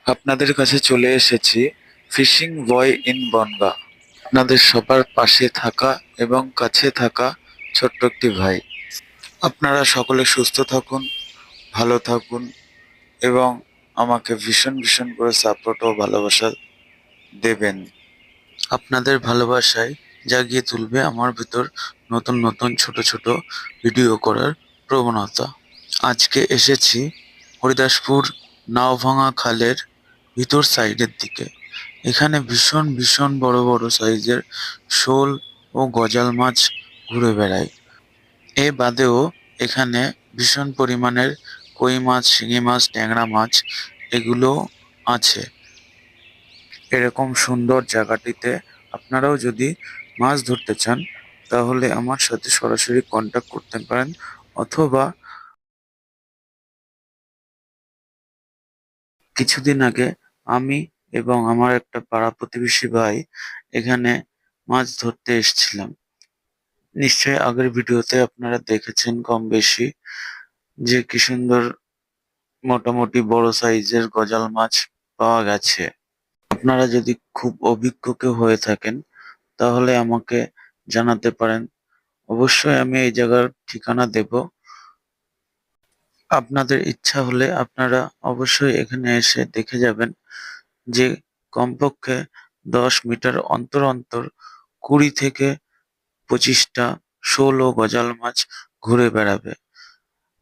আপনাদের কাছে চলে এসেছি ফিশিং বয় ইন বনগাঁ। আপনাদের সবার পাশে থাকা এবং কাছে থাকা ছোট্ট একটি ভাই। আপনারা সকলে সুস্থ থাকুন, ভালো থাকুন এবং আমাকে ভীষণ ভীষণ করে সাপোর্ট ও ভালোবাসা দেবেন। আপনাদের ভালোবাসায় জাগিয়ে তুলবে আমার ভিতর নতুন নতুন ছোট ছোট ভিডিও করার প্রবণতা। আজকে এসেছি হরিদাসপুর নাওভাঙা খালের ভিতর সাইডের দিকে। এখানে ভীষণ ভীষণ বড় বড় সাইজের শোল ও গজাল মাছ ঘুরে বেড়ায়। এ বাদেও এখানে ভীষণ পরিমাণের কই মাছ, শিঙি মাছ, ট্যাংরা মাছ এগুলো আছে। এরকম সুন্দর জায়গাটিতে আপনারাও যদি মাছ ধরতে চান তাহলে আমার সাথে সরাসরি কন্ট্যাক্ট করতে পারেন, অথবা কিছুদিন আগে আমি এবং আমার একটা পাড়া প্রতিবেশী ভাই এখানে মাছ ধরতে এসেছিলাম। নিশ্চয়ই আগের ভিডিওতে আপনারা দেখেছেন কম বেশি যে কি সুন্দর মোটামুটি বড় সাইজের গজাল মাছ পাওয়া গেছে। আপনারা যদি খুব অভিজ্ঞ কেউ হয়ে থাকেন তাহলে আমাকে জানাতে পারেন, অবশ্যই আমি এই জায়গার ঠিকানা দেব। আপনাদের ইচ্ছা হলে আপনারা অবশ্যই এখানে এসে দেখে যাবেন যে কমপক্ষে 10 মিটার অন্তর অন্তর 20 থেকে 25টা শোল ও গজাল মাছ ঘুরে বেড়াবে।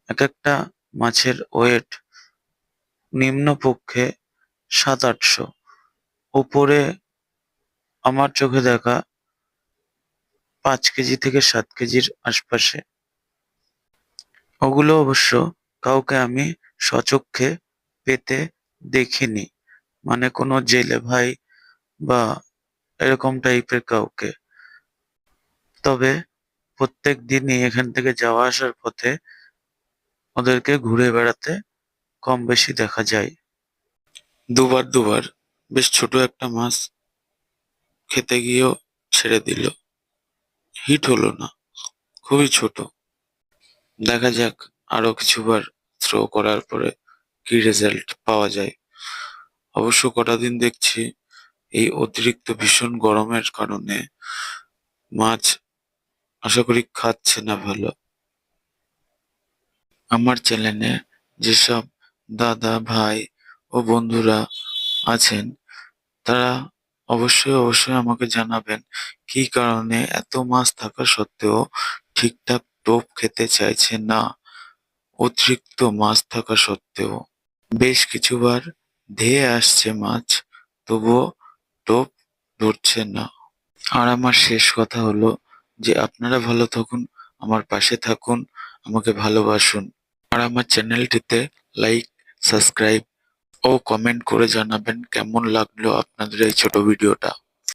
এক একটা মাছের ওয়েট নিম্নপক্ষে 700-800, উপরে আমার চোখে দেখা 5 কেজি থেকে 7 কেজির আশপাশে। ওগুলো অবশ্য কাউকে আমি সচক্ষে পেতে দেখিনি, মানে কোনো জেলে ভাই বা এরকম টাইপের কাউকে। তবে প্রত্যেক দিনই এখান থেকে যাওয়া আসার পথে ওদেরকে ঘুরে বেড়াতে কম বেশি দেখা যায়। দুবার দুবার বেশ ছোট একটা মাছ খেতে গিয়েও ছেড়ে দিল, হিট হলো না, খুবই ছোট। দেখা যাক আরো কিছুবার থ্রো করার পরে কি রেজাল্ট পাওয়া যায়। অবশ্য কটা দিন দেখছি এই অতিরিক্ত ভীষণ গরমের কারণে মাছ আশা করি খাচ্ছে না ভালো। আমার চ্যানেলে যেসব দাদা, ভাই ও বন্ধুরা আছেন তারা অবশ্যই অবশ্যই আমাকে জানাবেন কি কারণে এত মাছ থাকা সত্ত্বেও ঠিকঠাক টোপ খেতে চাইছে না। অতিরিক্ত মাছ থাকা সত্ত্বেও বেশ কিছুবার ধেয়ে আসছে মাছ, তবুও টোপ ধরছে না। আর আমার শেষ কথা হলো যে আপনারা ভালো থাকুন, আমার পাশে থাকুন, আমাকে ভালোবাসুন। আর আমার চ্যানেলটিতে লাইক, সাবস্ক্রাইব ও কমেন্ট করে জানাবেন কেমন লাগলো আপনাদের এই ছোট ভিডিওটা।